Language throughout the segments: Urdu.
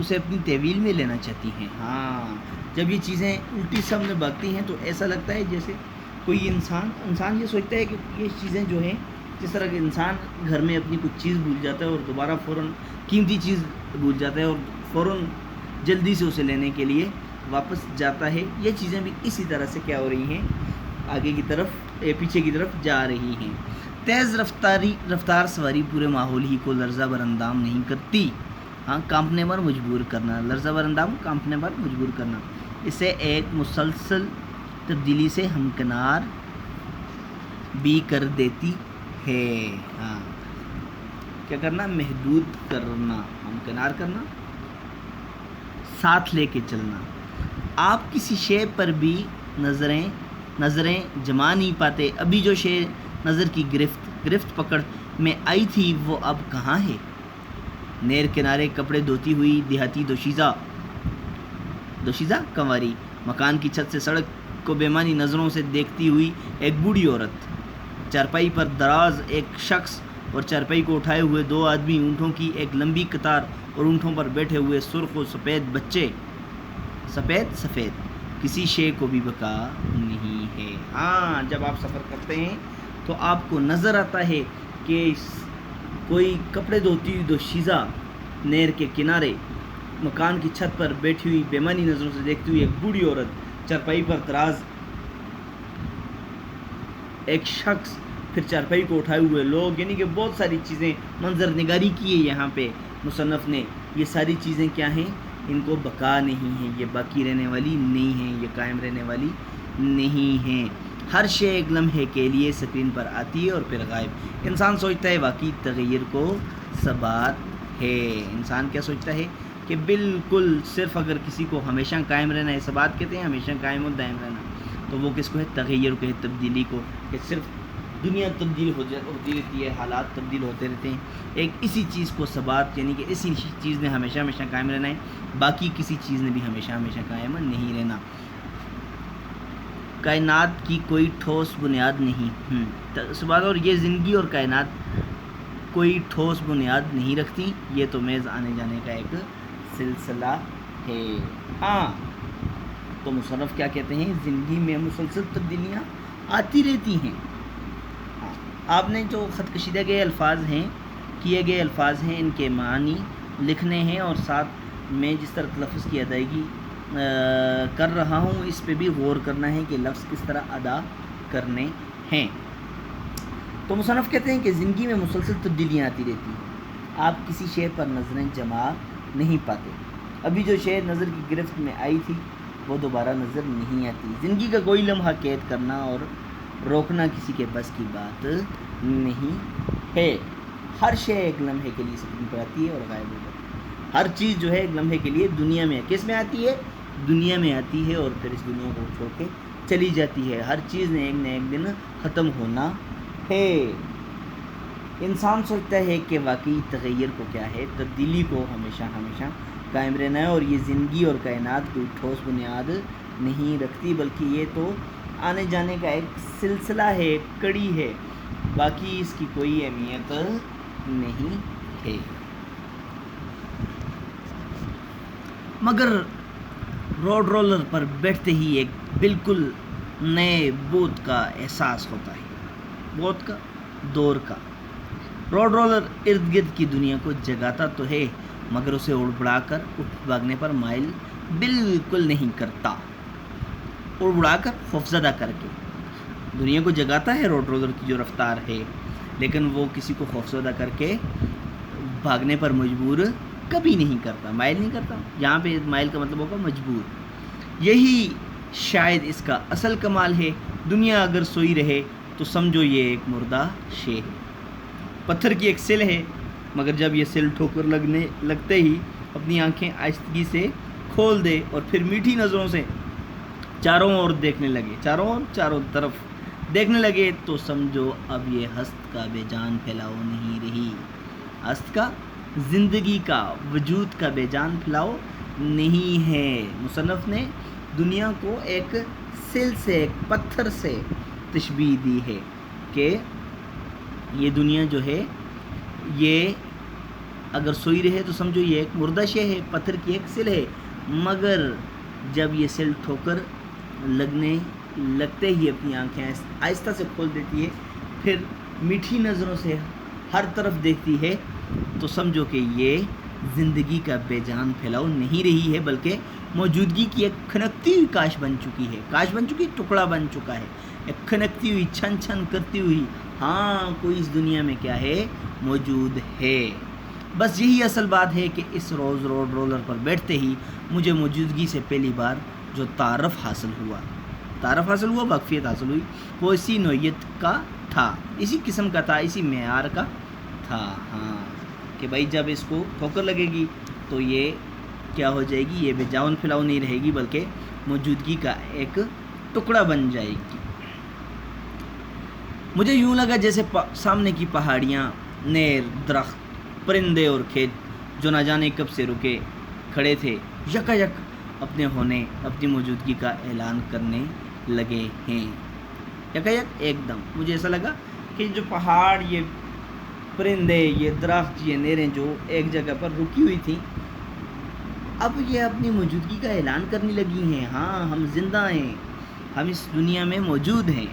اسے اپنی تحویل میں لینا چاہتی ہیں. ہاں جب یہ چیزیں الٹی سب میں بھاگتی ہیں تو ایسا لگتا ہے جیسے کوئی انسان یہ سوچتا ہے کہ یہ چیزیں جو ہیں، جس طرح کہ انسان گھر میں اپنی کچھ چیز بھول جاتا ہے اور دوبارہ فوراً قیمتی چیز بھول جاتا ہے اور فوراً جلدی سے اسے لینے کے لیے واپس جاتا ہے، یہ چیزیں بھی اسی طرح سے کیا ہو رہی ہیں، آگے کی طرف پیچھے کی طرف جا رہی ہیں. تیز رفتار سواری پورے ماحول ہی کو لرزہ بر اندام نہیں کرتی. ہاں کانپنے پر مجبور کرنا، لرزہ بر اندام کانپنے پر مجبور کرنا، اسے ایک مسلسل تبدیلی سے ہمکنار بھی کر دیتی ہے. ہاں کیا کرنا، محدود کرنا، ہمکنار کرنا، ساتھ لے کے چلنا. آپ کسی شے پر بھی نظریں جما نہیں پاتے. ابھی جو شے نظر کی گرفت پکڑ میں آئی تھی وہ اب کہاں ہے. نہر کنارے کپڑے دھوتی ہوئی دیہاتی دوشیزہ کنواری، مکان کی چھت سے سڑک کو بےمانی نظروں سے دیکھتی ہوئی ایک بوڑھی عورت، چارپائی پر دراز ایک شخص اور چارپائی کو اٹھائے ہوئے دو آدمی، اونٹوں کی ایک لمبی قطار اور اونٹوں پر بیٹھے ہوئے سرخ و سفید بچے، سفید کسی شے کو بھی بقا نہیں ہے. ہاں جب آپ سفر کرتے ہیں تو آپ کو نظر آتا ہے کہ کوئی کپڑے دھوتی ہوئی دوشیزہ نہر کے کنارے مکان کی چھت پر بیٹھی ہوئی بےمانی نظروں سے دیکھتی ہوئی ایک بوڑھی عورت، چارپائی پر دراز ایک شخص، پھر چارپائی کو اٹھائے ہوئے لوگ، یعنی کہ بہت ساری چیزیں منظر نگاری کی ہے یہاں پہ مصنف نے. یہ ساری چیزیں کیا ہیں، ان کو بقا نہیں ہیں، یہ باقی رہنے والی نہیں ہیں، یہ قائم رہنے والی نہیں ہیں. ہر شے ایک لمحے کے لیے اسکرین پر آتی ہے اور پھر غائب. انسان سوچتا ہے واقعی تغیر کو ثبات ہے. انسان کیا سوچتا ہے کہ بالکل صرف اگر کسی کو ہمیشہ قائم رہنا ہے، ثبات کہتے ہیں ہمیشہ قائم اور دائم رہنا، تو وہ کس کو ہے، تغیر کو ہے، تبدیلی کو، کہ صرف دنیا تبدیل ہوتی رہتی ہے، حالات تبدیل ہوتے رہتے ہیں. ایک اسی چیز کو ثبات، یعنی کہ اسی چیز نے ہمیشہ قائم رہنا ہے، باقی کسی چیز نے بھی ہمیشہ قائم نہیں رہنا. کائنات کی کوئی ٹھوس بنیاد نہیں. ثبات، اور یہ زندگی اور کائنات کوئی ٹھوس بنیاد نہیں رکھتی، یہ تو محض آنے جانے کا ایک سلسلہ ہے. ہاں تو مصنف کیا کہتے ہیں، زندگی میں مسلسل تبدیلیاں آتی رہتی ہیں. آپ نے جو خط کشیدہ گئے الفاظ ہیں، کیے گئے الفاظ ہیں، ان کے معنی لکھنے ہیں اور ساتھ میں جس طرح تلفظ کی ادائیگی کر رہا ہوں اس پہ بھی غور کرنا ہے کہ لفظ کس طرح ادا کرنے ہیں. تو مصنف کہتے ہیں کہ زندگی میں مسلسل تبدیلیاں آتی رہتی ہیں، آپ کسی شے پر نظریں جما نہیں پاتے. ابھی جو شے نظر کی گرفت میں آئی تھی وہ دوبارہ نظر نہیں آتی. زندگی کا کوئی لمحہ قید کرنا اور روکنا کسی کے بس کی بات نہیں ہے. ہر شے ایک لمحے کے لیے سکون پر آتی ہے اور غائب ہو جاتی ہے. ہر چیز جو ہے ایک لمحے کے لیے دنیا میں کس میں آتی ہے، دنیا میں آتی ہے اور پھر اس دنیا کو چھوڑ کے چلی جاتی ہے. ہر چیز نے ایک نہ ایک دن ختم ہونا ہے. انسان سوچتا ہے کہ واقعی تغیر کو کیا ہے، تبدیلی کو ہمیشہ قائم رہنا ہے، اور یہ زندگی اور کائنات کوئی ٹھوس بنیاد نہیں رکھتی، بلکہ یہ تو آنے جانے کا ایک سلسلہ ہے، ایک کڑی ہے، باقی اس کی کوئی اہمیت نہیں ہے. مگر روڈ رولر پر بیٹھتے ہی ایک بالکل نئے بود کا احساس ہوتا ہے، بود کا، دور کا. روڈ رولر ارد گرد کی دنیا کو جگاتا تو ہے مگر اسے اڑ بڑھا کر اٹھ بھاگنے پر مائل بالکل نہیں کرتا. اڑ بڑھا کر خوفزدہ کر کے دنیا کو جگاتا ہے روڈ رولر کی جو رفتار ہے، لیکن وہ کسی کو خوفزدہ کر کے بھاگنے پر مجبور کبھی نہیں کرتا، مائل نہیں کرتا. یہاں پہ مائل کا مطلب ہوگا مجبور. یہی شاید اس کا اصل کمال ہے. دنیا اگر سوئی رہے تو سمجھو یہ ایک مردہ شے ہے، پتھر کی ایک سل ہے، مگر جب یہ سل ٹھوکر لگتے ہی اپنی آنکھیں آہستگی سے کھول دے اور پھر میٹھی نظروں سے چاروں اور دیکھنے لگے، چاروں طرف دیکھنے لگے، تو سمجھو اب یہ ہست کا بے جان پھیلاؤ نہیں رہی. ہست کا، زندگی کا، وجود کا بے جان پھیلاؤ نہیں ہے. مصنف نے دنیا کو ایک سل سے، ایک پتھر سے تشبیہ دی ہے کہ یہ دنیا جو ہے یہ اگر سوئی رہے تو سمجھو یہ ایک مردہ شے ہے، پتھر کی ایک سل ہے، مگر جب یہ سل ٹھوکر لگتے ہی اپنی آنکھیں آہستہ سے کھول دیتی ہے، پھر میٹھی نظروں سے ہر طرف دیکھتی ہے، تو سمجھو کہ یہ زندگی کا بے جان پھیلاؤ نہیں رہی ہے، بلکہ موجودگی کی ایک کھنکتی ہوئی کاش بن چکی، ٹکڑا بن چکا ہے، ایک کھنکتی ہوئی، چھن چھن کرتی ہوئی، ہاں کوئی اس دنیا میں کیا ہے، موجود ہے۔ بس یہی اصل بات ہے کہ اس روز روڈ رولر پر بیٹھتے ہی مجھے موجودگی سے پہلی بار جو تعارف حاصل ہوا، واقفیت حاصل ہوئی، وہ اسی نوعیت کا تھا، اسی قسم کا تھا، اسی معیار کا تھا، ہاں، کہ بھائی جب اس کو ٹھوکر لگے گی تو یہ کیا ہو جائے گی، یہ بے جان پھیلاؤ نہیں رہے گی، بلکہ موجودگی کا ایک ٹکڑا بن جائے گی۔ مجھے یوں لگا جیسے سامنے کی پہاڑیاں، نہر، درخت، پرندے اور کھیت جو نہ جانے کب سے رکے کھڑے تھے، یکا یک اپنی موجودگی کا اعلان کرنے لگے ہیں، یکا یک، ایک دم۔ مجھے ایسا لگا کہ جو پہاڑ، یہ پرندے، یہ درخت، یہ نہریں جو ایک جگہ پر رکی ہوئی تھیں، اب یہ اپنی موجودگی کا اعلان کرنے لگی ہیں، ہاں ہم زندہ ہیں، ہم اس دنیا میں موجود ہیں۔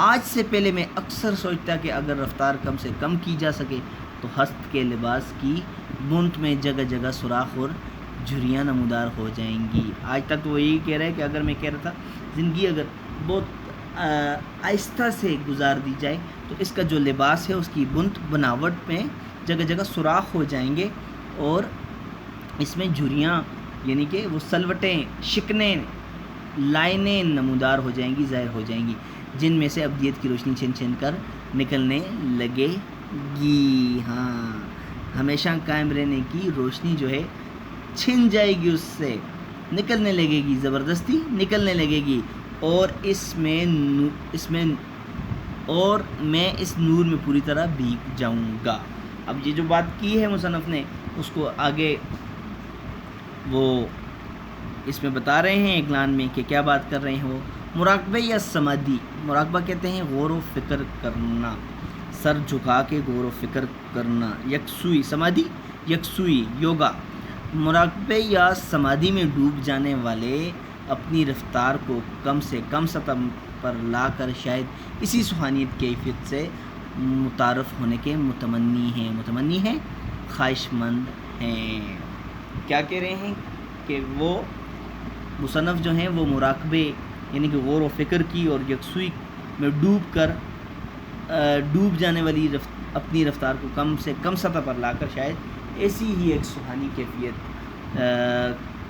آج سے پہلے میں اکثر سوچتا کہ اگر رفتار کم سے کم کی جا سکے تو ہست کے لباس کی بونت میں جگہ جگہ سوراخ اور جھریاں نمودار ہو جائیں گی۔ آج تک تو وہ یہی کہہ رہا ہے کہ اگر میں کہہ رہا تھا زندگی اگر بہت آہستہ سے گزار دی جائے تو اس کا جو لباس ہے، اس کی بنت بناوٹ میں جگہ جگہ سوراخ ہو جائیں گے، اور اس میں جھریاں یعنی کہ وہ سلوٹیں، شکنیں، لائنیں نمودار ہو جائیں گی، ظاہر ہو جائیں گی، جن میں سے ابدیت کی روشنی چھن چھن کر نکلنے لگے گی، ہاں، ہمیشہ قائم رہنے کی روشنی جو ہے چھن جائے گی، اس سے نکلنے لگے گی، زبردستی نکلنے لگے گی، اور میں اس نور میں پوری طرح بھیگ جاؤں گا۔ اب یہ جو بات کی ہے مصنف نے، اس کو آگے وہ اس میں بتا رہے ہیں اعلان میں کہ کیا بات کر رہے ہیں وہ۔ مراقبہ یا سمادھی، مراقبہ کہتے ہیں غور و فکر کرنا، سر جھکا کے غور و فکر کرنا، یکسوئی، سمادھی یکسوئی، یوگا۔ مراقبے یا سمادھی میں ڈوب جانے والے اپنی رفتار کو کم سے کم سطح پر لا کر شاید اسی سبحانیت کیفیت سے متعارف ہونے کے متمنی ہیں، خواہش مند ہیں۔ کیا کہہ رہے ہیں کہ وہ مصنف جو ہیں وہ مراقبے یعنی کہ غور و فکر کی اور یکسوئی میں ڈوب جانے والی اپنی رفتار کو کم سے کم سطح پر لا کر شاید ایسی ہی ایک سبحانی کیفیت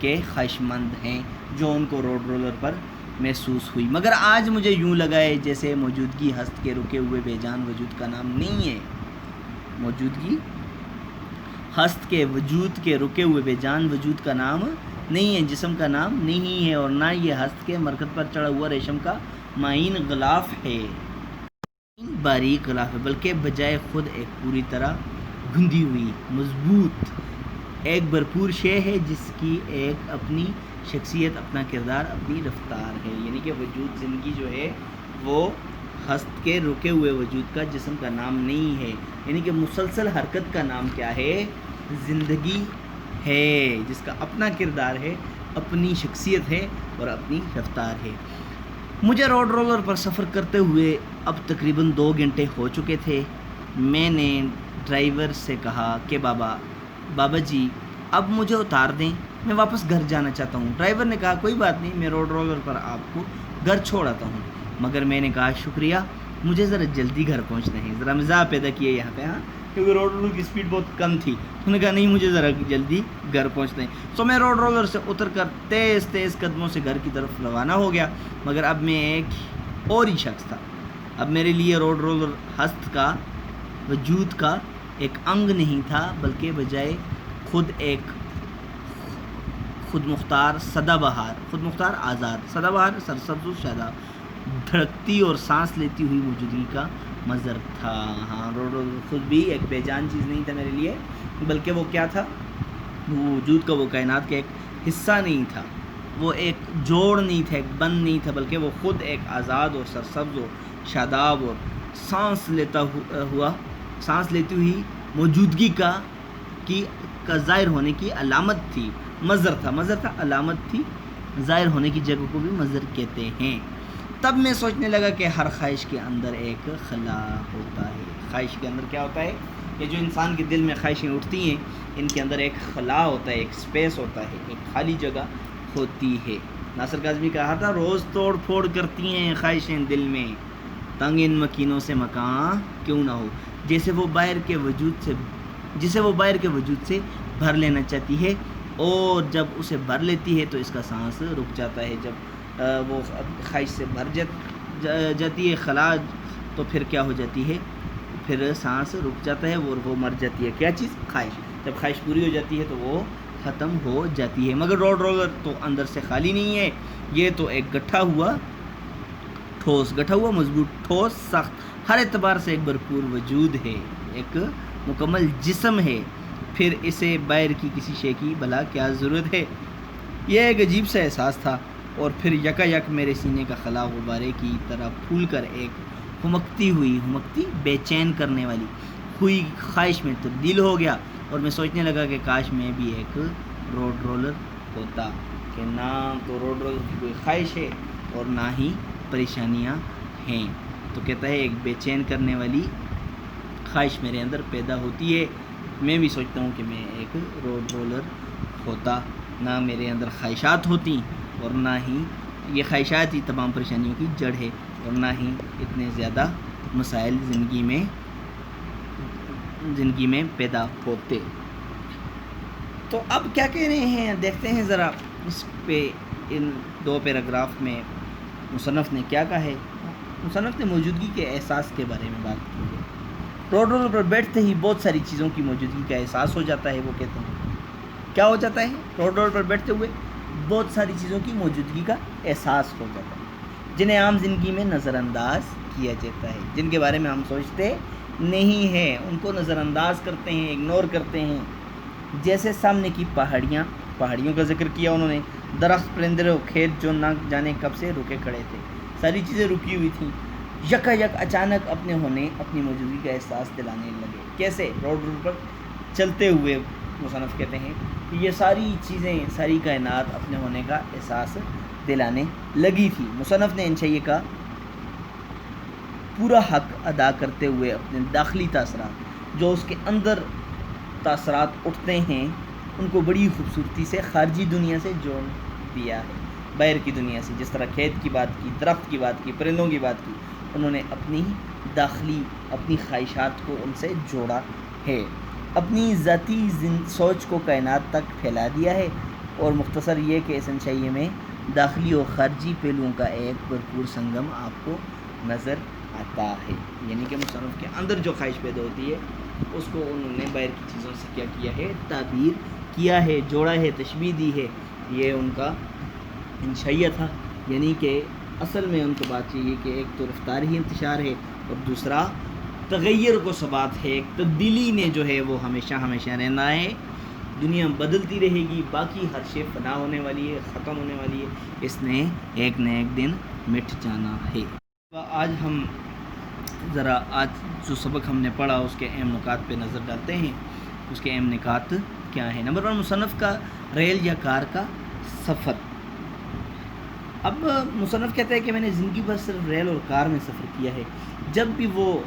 کے خواہش مند ہیں جو ان کو روڈ رولر پر محسوس ہوئی، مگر آج مجھے یوں لگا ہے جیسے موجودگی ہست کے رکے ہوئے بے جان وجود کا نام نہیں ہے، موجودگی ہست کے وجود کے رکے ہوئے بے جان وجود کا نام نہیں ہے، جسم کا نام نہیں ہے، اور نہ یہ ہست کے مرکز پر چڑھا ہوا ریشم کا معین غلاف ہے، باریک غلاف ہے، بلکہ بجائے خود ایک پوری طرح گھندی ہوئی، مضبوط، ایک بھرپور شے ہے جس کی ایک اپنی شخصیت، اپنا کردار، اپنی رفتار ہے۔ یعنی کہ وجود، زندگی جو ہے وہ ہست کے رکے ہوئے وجود کا جسم کا نام نہیں ہے، یعنی کہ مسلسل حرکت کا نام کیا ہے، زندگی ہے، جس کا اپنا کردار ہے، اپنی شخصیت ہے اور اپنی رفتار ہے۔ مجھے روڈ رولر پر سفر کرتے ہوئے اب تقریباً 2 گھنٹے ہو چکے تھے۔ میں نے ڈرائیور سے کہا کہ بابا جی اب مجھے اتار دیں، میں واپس گھر جانا چاہتا ہوں۔ ڈرائیور نے کہا کوئی بات نہیں، میں روڈ رولر پر آپ کو گھر چھوڑ آتا ہوں، مگر میں نے کہا شکریہ، مجھے ذرا جلدی گھر پہنچنا ہے۔ ذرا مزاح پیدا کیے یہاں پہ، ہاں، کیونکہ روڈ رولر کی سپیڈ بہت کم تھی، انہوں نے کہا نہیں مجھے ذرا جلدی گھر پہنچنا ہے۔ سو میں روڈ رولر سے اتر کر تیز تیز قدموں سے گھر کی طرف روانہ ہو گیا، مگر اب میں ایک اور ہی شخص تھا۔ اب میرے لیے روڈ رولر ہست کا وجود کا ایک انگ نہیں تھا، بلکہ بجائے خود ایک خود مختار آزاد، سدا بہار، سرسبز و شاداب، دھڑکتی اور سانس لیتی ہوئی موجودگی کا مظہر تھا۔ ہاں، روڈ رولر خود بھی ایک بے جان چیز نہیں تھا میرے لیے، بلکہ وہ کیا تھا، وہ وجود کا، وہ کائنات کا ایک حصہ نہیں تھا، وہ ایک جوڑ نہیں تھا، ایک بند نہیں تھا، بلکہ وہ خود ایک آزاد اور سرسبز و شاداب اور سانس لیتی ہوئی موجودگی کا کی کا ظاہر ہونے کی علامت تھی، مظہر تھا علامت تھی، ظاہر ہونے کی جگہ کو بھی مظہر کہتے ہیں۔ تب میں سوچنے لگا کہ ہر خواہش کے اندر ایک خلا ہوتا ہے۔ خواہش کے اندر کیا ہوتا ہے کہ جو انسان کے دل میں خواہشیں اٹھتی ہیں ان کے اندر ایک خلا ہوتا ہے، ایک سپیس ہوتا ہے، ایک خالی جگہ ہوتی ہے۔ ناصر کاظمی کہا تھا روز توڑ پھوڑ کرتی ہیں خواہشیں دل میں، تنگ ان مکینوں سے مکان کیوں نہ ہو، جسے وہ باہر کے وجود سے بھر لینا چاہتی ہے، اور جب اسے بھر لیتی ہے تو اس کا سانس رک جاتا ہے۔ جب وہ خواہش سے بھر جاتی ہے خلا، تو پھر کیا ہو جاتی ہے، پھر سانس رک جاتا ہے، وہ مر جاتی ہے۔ کیا چیز؟ خواہش۔ جب خواہش پوری ہو جاتی ہے تو وہ ختم ہو جاتی ہے۔ مگر روڈ رولر تو اندر سے خالی نہیں ہے، یہ تو ایک گٹھا ہوا مضبوط، ٹھوس، سخت، ہر اعتبار سے ایک بھرپور وجود ہے، ایک مکمل جسم ہے۔ پھر اسے باہر کی کسی شے کی بھلا کیا ضرورت ہے؟ یہ ایک عجیب سا احساس تھا، اور پھر یکا یک میرے سینے کا خلا غبارے کی طرح پھول کر ایک ہمکتی بے چین کرنے والی ہوئی خواہش میں تبدیل ہو گیا، اور میں سوچنے لگا کہ کاش میں بھی ایک روڈ رولر ہوتا، کہ نہ تو روڈ رولر کی کوئی خواہش ہے اور نہ ہی پریشانیاں ہیں۔ تو کہتا ہے ایک بے چین کرنے والی خواہش میرے اندر پیدا ہوتی ہے، میں بھی سوچتا ہوں کہ میں ایک روڈ رولر ہوتا، نہ میرے اندر خواہشات ہوتی اور نہ ہی یہ خواہشات ہی تمام پریشانیوں کی جڑ ہے، اور نہ ہی اتنے زیادہ مسائل زندگی میں پیدا ہوتے۔ تو اب کیا کہہ رہے ہیں دیکھتے ہیں ذرا اس پہ، ان دو پیراگراف میں مصنف نے کیا کہا ہے۔ مصنف نے موجودگی کے احساس کے بارے میں بات کی ہے۔ روڈ رولر پر بیٹھتے ہی بہت ساری چیزوں کی موجودگی کا احساس ہو جاتا ہے۔ وہ کہتے ہیں کیا ہو جاتا ہے؟ روڈ رولر پر بیٹھتے ہوئے بہت ساری چیزوں کی موجودگی کا احساس ہو جاتا ہے، جنہیں عام زندگی میں نظر انداز کیا جاتا ہے، جن کے بارے میں ہم سوچتے نہیں ہیں، ان کو نظر انداز کرتے ہیں، اگنور کرتے ہیں۔ جیسے سامنے کی پہاڑیوں کا ذکر کیا انہوں نے، درخت، پرندے و کھیت جو نہ جانے کب سے رکے کھڑے تھے، ساری چیزیں رکی ہوئی تھیں، یکا یک اچانک اپنے ہونے، اپنی موجودگی کا احساس دلانے لگے۔ کیسے؟ روڈ رولر پر چلتے ہوئے مصنف کہتے ہیں کہ یہ ساری چیزیں، ساری کائنات اپنے ہونے کا احساس دلانے لگی تھی۔ مصنف نے انشائیہ کا پورا حق ادا کرتے ہوئے اپنے داخلی تاثرات، جو اس کے اندر تاثرات اٹھتے ہیں، ان کو بڑی خوبصورتی سے خارجی دنیا سے جوڑ دیا ہے، باہر کی دنیا سے۔ جس طرح کھیت کی بات کی، درخت کی بات کی، پرندوں کی بات کی، انہوں نے اپنی داخلی، اپنی خواہشات کو ان سے جوڑا ہے، اپنی ذاتی سوچ کو کائنات تک پھیلا دیا ہے، اور مختصر یہ کہ اس انشائیے میں داخلی اور خارجی پہلوؤں کا ایک بھرپور سنگم آپ کو نظر آتا ہے۔ یعنی کہ مصنف کے اندر جو خواہش پیدا ہوتی ہے اس کو انہوں نے باہر کی چیزوں سے کیا کیا ہے، تعبیر کیا ہے، جوڑا ہے، تشبیہ دی ہے۔ یہ ان کا انشائیہ تھا، یعنی کہ اصل میں ان کو بات چاہیے کہ ایک تو رفتار ہی انتشار ہے، اور دوسرا تغیر کو ثبات ہے، ایک تبدیلی نے جو ہے وہ ہمیشہ رہنا ہے۔ دنیا بدلتی رہے گی، باقی ہر شے فنا ہونے والی ہے، ختم ہونے والی ہے، اس نے ایک نہ ایک دن مٹ جانا ہے۔ آج ہم ذرا جو سبق ہم نے پڑھا اس کے اہم نکات پہ نظر ڈالتے ہیں۔ اس کے اہم نکات کیا ہیں؟ نمبر 1، مصنف کا ریل یا کار کا سفر۔ اب مصنف کہتا ہے کہ میں نے زندگی بھر صرف ریل اور کار میں سفر کیا ہے، جب بھی وہ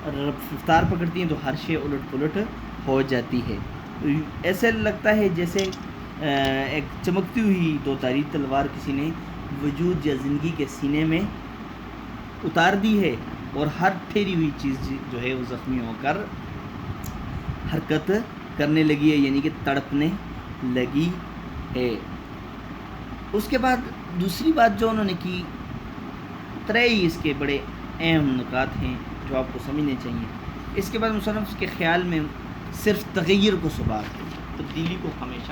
رفتار پکڑتی ہیں تو ہر شے الٹ پلٹ ہو جاتی ہے، ایسے لگتا ہے جیسے ایک چمکتی ہوئی دو تاری تلوار کسی نے وجود یا زندگی کے سینے میں اتار دی ہے، اور ہر ٹھہری ہوئی چیز جو ہے وہ زخمی ہو کر حرکت کرنے لگی ہے، یعنی کہ تڑپنے لگی ہے۔ اس کے بعد دوسری بات جو انہوں نے کی، ترے اس کے بڑے اہم نکات ہیں جو آپ کو سمجھنے چاہیے۔ اس کے بعد مصنف کے خیال میں صرف تغیر کو ثبات، تبدیلی کو ہمیشہ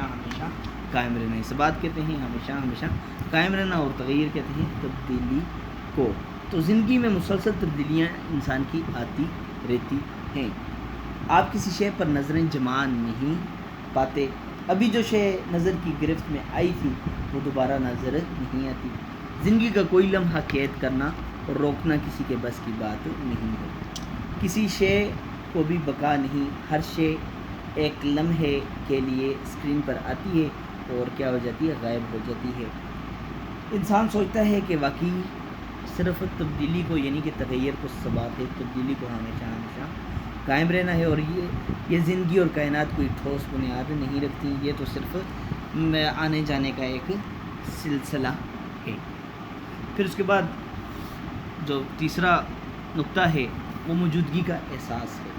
قائم رہنا، اس بات کہتے ہیں ہمیشہ قائم رہنا، اور تغیر کہتے ہیں تبدیلی کو۔ تو زندگی میں مسلسل تبدیلیاں انسان کی آتی رہتی ہیں، آپ کسی شے پر نظریں جما نہیں پاتے، ابھی جو شے نظر کی گرفت میں آئی تھی وہ دوبارہ نظر نہیں آتی۔ زندگی کا کوئی لمحہ قید کرنا اور روکنا کسی کے بس کی بات نہیں ہے، کسی شے کو بھی بقا نہیں، ہر شے ایک لمحے کے لیے اسکرین پر آتی ہے اور کیا ہو جاتی ہے، غائب ہو جاتی ہے۔ انسان سوچتا ہے کہ واقعی صرف تبدیلی کو یعنی کہ تغیر کو ثبات ہے، تبدیلی کو ہمیشہ قائم رہنا ہے، اور یہ زندگی اور کائنات کوئی ٹھوس بنیاد نہیں رکھتی، یہ تو صرف آنے جانے کا ایک سلسلہ ہے۔ پھر اس کے بعد جو تیسرا نقطہ ہے وہ موجودگی کا احساس ہے۔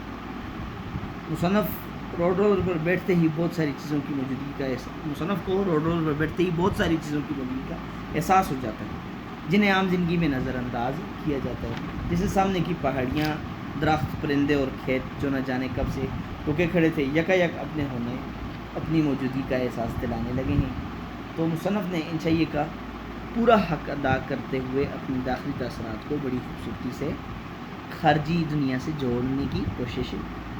مصنف روڈ پر بیٹھتے ہی بہت ساری چیزوں کی موجودگی کا مصنف کو روڈ پر بیٹھتے ہی بہت ساری چیزوں کی موجودگی کا احساس ہو جاتا ہے جنہیں عام زندگی میں نظر انداز کیا جاتا ہے، جیسے سامنے کی پہاڑیاں، درخت، پرندے اور کھیت جو نہ جانے کب سے رکے کھڑے تھے، یکایک اپنی موجودگی کا احساس دلانے لگے ہیں۔ تو مصنف نے ان شیء کا پورا حق ادا کرتے ہوئے اپنی داخلی تاثرات کو بڑی خوبصورتی سے خارجی دنیا سے جوڑنے کی کوشش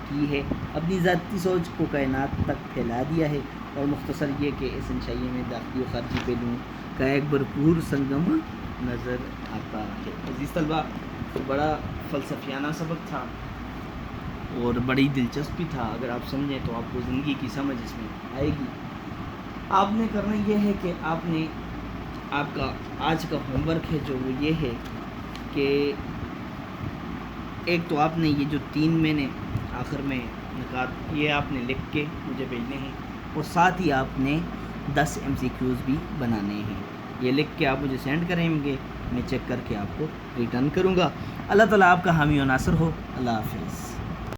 کی ہے، اپنی ذاتی سوچ کو کائنات تک پھیلا دیا ہے، اور مختصر یہ کہ اس انشائیے میں داخلی و خارجی پہلوؤں کا ایک بھرپور سنگم نظر آتا ہے۔ عزیز طلبہ، بڑا فلسفیانہ سبق تھا اور بڑی دلچسپ بھی تھا، اگر آپ سمجھیں تو آپ کو زندگی کی سمجھ اس میں آئے گی۔ آپ نے کرنا یہ ہے کہ آپ کا آج کا ہوم ورک ہے جو وہ یہ ہے کہ ایک تو آپ نے یہ جو 3 میں نے آخر میں نکات یہ آپ نے لکھ کے مجھے بھیجنے ہیں، اور ساتھ ہی آپ نے 10 MCQs بھی بنانے ہیں۔ یہ لکھ کے آپ مجھے سینڈ کریں گے، میں چیک کر کے آپ کو ریٹرن کروں گا۔ اللہ تعالیٰ آپ کا حامی و ناصر ہو۔ اللہ حافظ۔